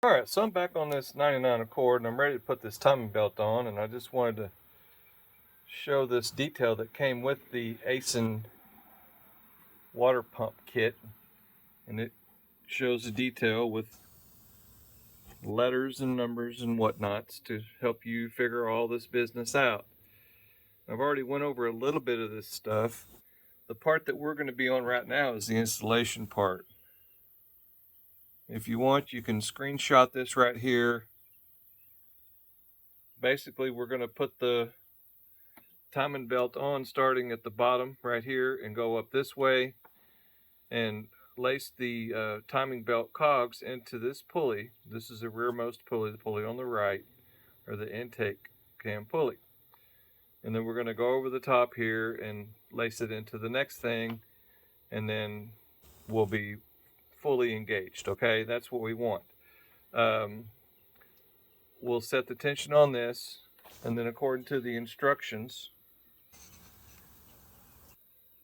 Alright, so I'm back on this 99 Accord and I'm ready to put this timing belt on, and I just wanted to show this detail that came with the ASIN water pump kit, and it shows the detail with letters and numbers and whatnots to help you figure all this business out. I've already went over a little bit of this stuff. The part that we're going to be on right now is the installation part. If you want, you can screenshot this right here. Basically, we're going to put the timing belt on starting at the bottom right here and go up this way and lace the timing belt cogs into this pulley. This is the rearmost pulley, the pulley on the right, or the intake cam pulley. And then we're going to go over the top here and lace it into the next thing, and then we'll be fully engaged. Okay, that's what we want. We'll set the tension on this, and then according to the instructions,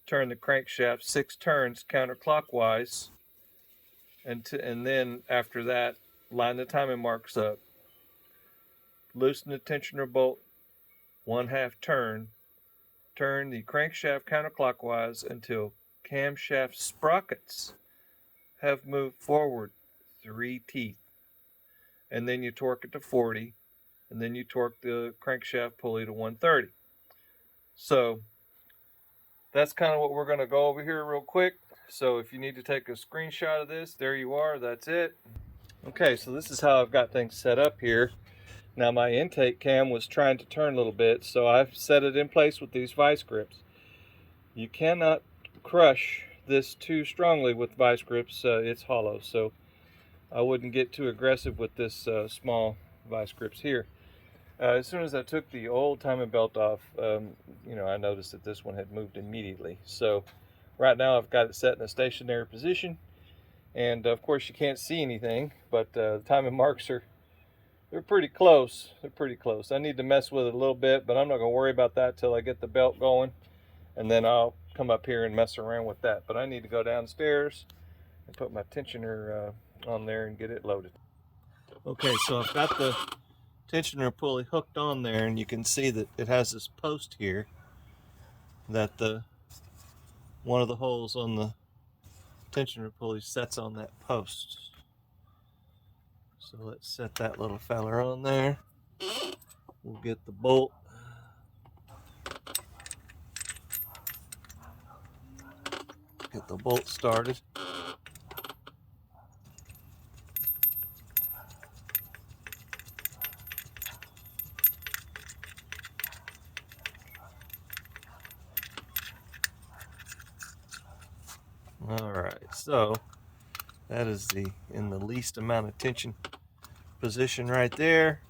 turn the crankshaft 6 turns counterclockwise, and then after that, line the timing marks up. Loosen the tensioner bolt 1/2 turn. Turn the crankshaft counterclockwise until camshaft sprockets have moved forward 3 teeth. And then you torque it to 40, and then you torque the crankshaft pulley to 130. So that's kind of what we're going to go over here real quick. So if you need to take a screenshot of this, there you are, that's it. Okay, so this is how I've got things set up here. Now my intake cam was trying to turn a little bit, so I've set it in place with these vice grips. You cannot crush this too strongly with vice grips, it's hollow, so I wouldn't get too aggressive with this small vice grips here. As soon as I took the old timing belt off, I noticed that this one had moved immediately. So right now I've got it set in a stationary position, and of course you can't see anything, but the timing marks they're pretty close. They're pretty close. I need to mess with it a little bit, but I'm not going to worry about that till I get the belt going, and then I'll come up here and mess around with that. But I need to go downstairs and put my tensioner on there and get it loaded. Okay, so I've got the tensioner pulley hooked on there, and you can see that it has this post here that one of the holes on the tensioner pulley sets on that post. So let's set that little feller on there. We'll get the bolt. Get the bolt started. Alright, so that is in the least amount of tension position right there.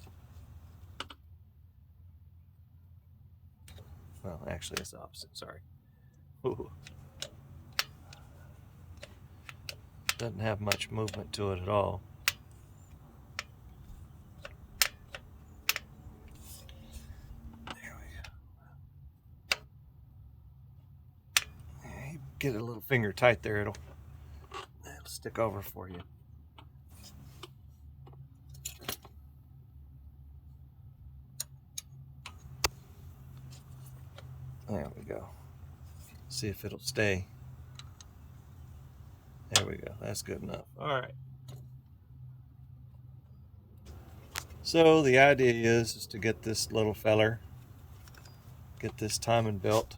Well, actually it's the opposite, sorry. Ooh. Doesn't have much movement to it at all. There we go. Yeah, get it a little finger tight there, it'll stick over for you. There we go. See if it'll stay. There we go. That's good enough. All right. So the idea is to get this little feller, get this timing belt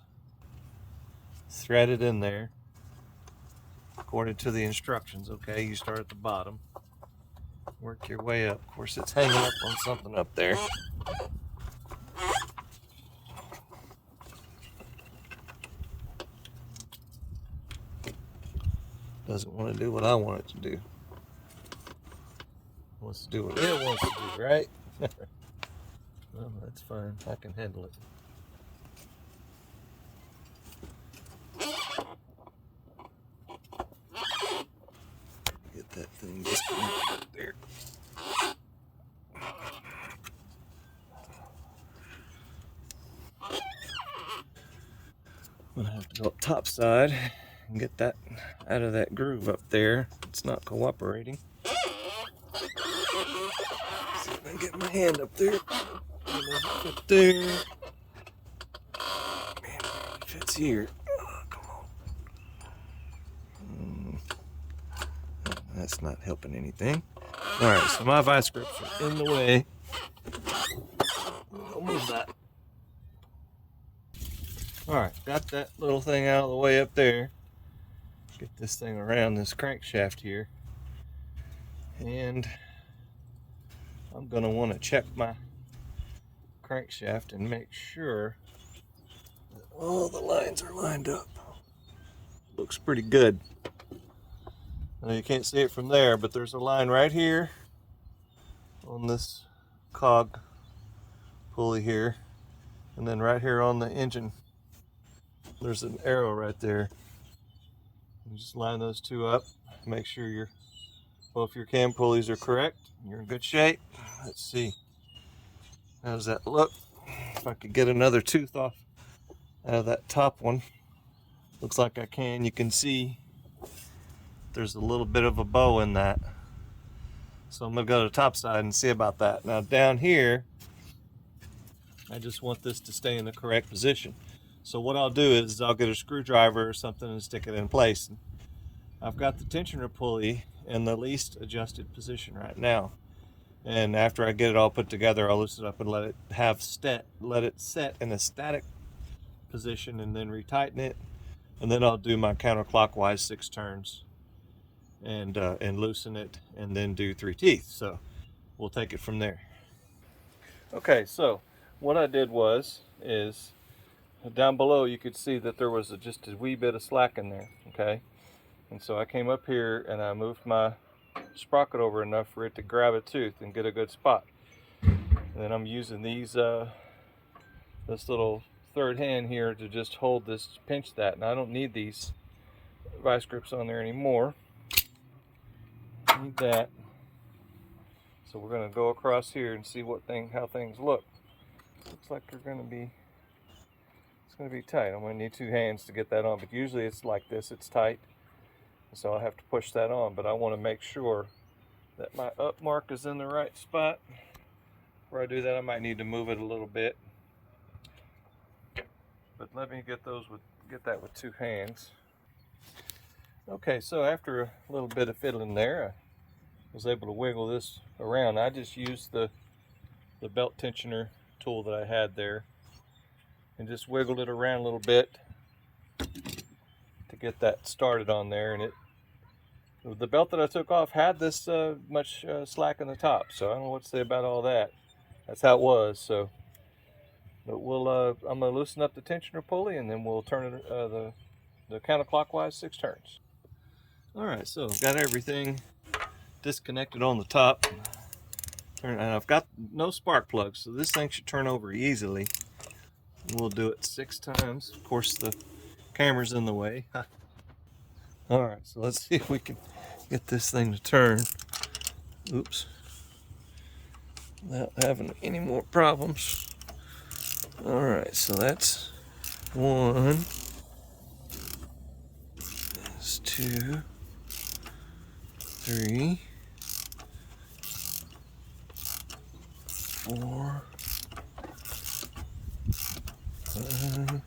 threaded in there according to the instructions. Okay, you start at the bottom, work your way up. Of course, it's hanging up on something up there. Doesn't want to do what I want it to do. Wants to do what it wants to do, right? Well, that's fine. I can handle it. Get that thing disconnected there. I'm gonna have to go up top side and get that out of that groove up there. It's not cooperating. See if I can get my hand up there. Up there. Man, it fits here. Oh, come on. That's not helping anything. Alright, so my vice grips are in the way. I'll move that. Alright, got that little thing out of the way up there. Get this thing around this crankshaft here. And I'm going to want to check my crankshaft and make sure that all the lines are lined up. Looks pretty good. Now you can't see it from there, but there's a line right here on this cog pulley here, and then right here on the engine there's an arrow right there. You just line those two up, make sure both your cam pulleys are correct. You're in good shape. Let's see, how does that look? If I could get another tooth off out of that top one. Looks like I can. You can see there's a little bit of a bow in that. So I'm going to go to the top side and see about that. Now down here, I just want this to stay in the correct position. So what I'll do is I'll get a screwdriver or something and stick it in place. I've got the tensioner pulley in the least adjusted position right now. And after I get it all put together, I'll loosen it up and let it set in a static position and then retighten it. And then I'll do my counterclockwise 6 turns and loosen it and then do 3 teeth. So we'll take it from there. Okay, so what I did is down below you could see that there was just a wee bit of slack in there, okay? And so I came up here and I moved my sprocket over enough for it to grab a tooth and get a good spot. And then I'm using these this little third hand here to just hold this, pinch that. And I don't need these vice grips on there anymore. Need that. So we're going to go across here and see how things look. Looks like it's going to be tight. I'm going to need 2 hands to get that on, but usually it's like this, it's tight. So I'll have to push that on, but I want to make sure that my up mark is in the right spot. Before I do that, I might need to move it a little bit. But let me get that with 2 hands. Okay, so after a little bit of fiddling there, I was able to wiggle this around. I just used the belt tensioner tool that I had there and just wiggled it around a little bit to get that started on there. And the belt that I took off had this much slack in the top, so I don't know what to say about all that. That's how it was. So, but I'm gonna loosen up the tensioner pulley and then we'll turn it the counterclockwise 6 turns. All right, so I've got everything disconnected on the top, and I've got no spark plugs, so this thing should turn over easily. We'll do it 6 times. Of course, the camera's in the way. All right, so let's see if we can get this thing to turn. Oops. Without having any more problems. All right, so that's 1. That's 2, 3, 4, 5.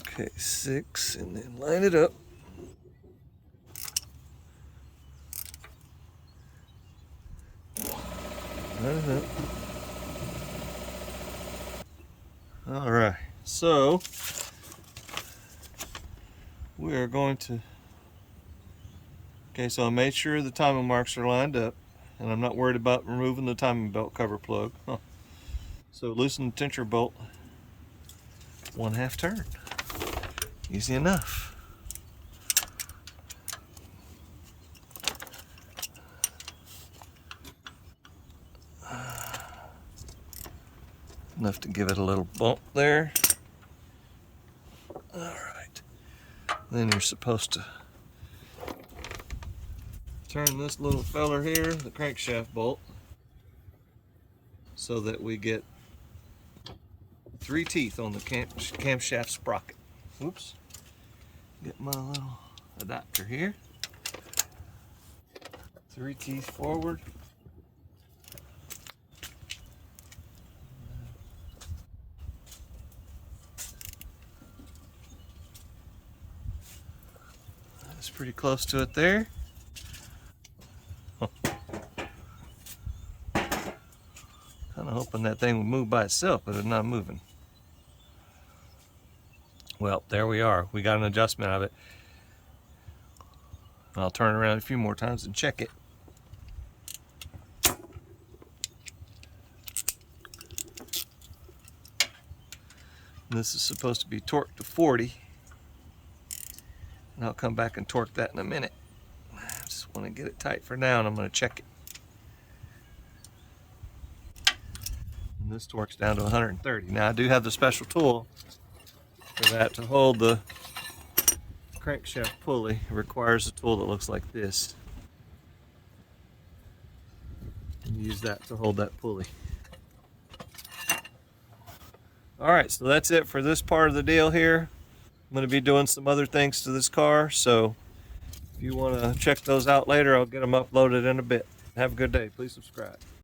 Okay, 6, and then line it up. Line it up. All right, so we are going to. Okay, so I made sure the timing marks are lined up, and I'm not worried about removing the timing belt cover plug. So loosen the tensioner bolt 1/2 turn. Easy enough. Enough to give it a little bump there. All right. Then you're supposed to turn this little feller here, the crankshaft bolt, so that we get 3 teeth on the camshaft sprocket. Oops. Get my little adapter here. 3 teeth forward. pretty close to it there. Kind of hoping that thing would move by itself, but it's not moving. Well, there we are. We got an adjustment of it. I'll turn it around a few more times and check it. This is supposed to be torqued to 40. And I'll come back and torque that in a minute. I just want to get it tight for now, and I'm going to check it. And this torques down to 130. Now I do have the special tool for that to hold the crankshaft pulley. It requires a tool that looks like this. And use that to hold that pulley. Alright, so that's it for this part of the deal here. I'm going to be doing some other things to this car, so if you want to check those out later, I'll get them uploaded in a bit. Have a good day. Please subscribe.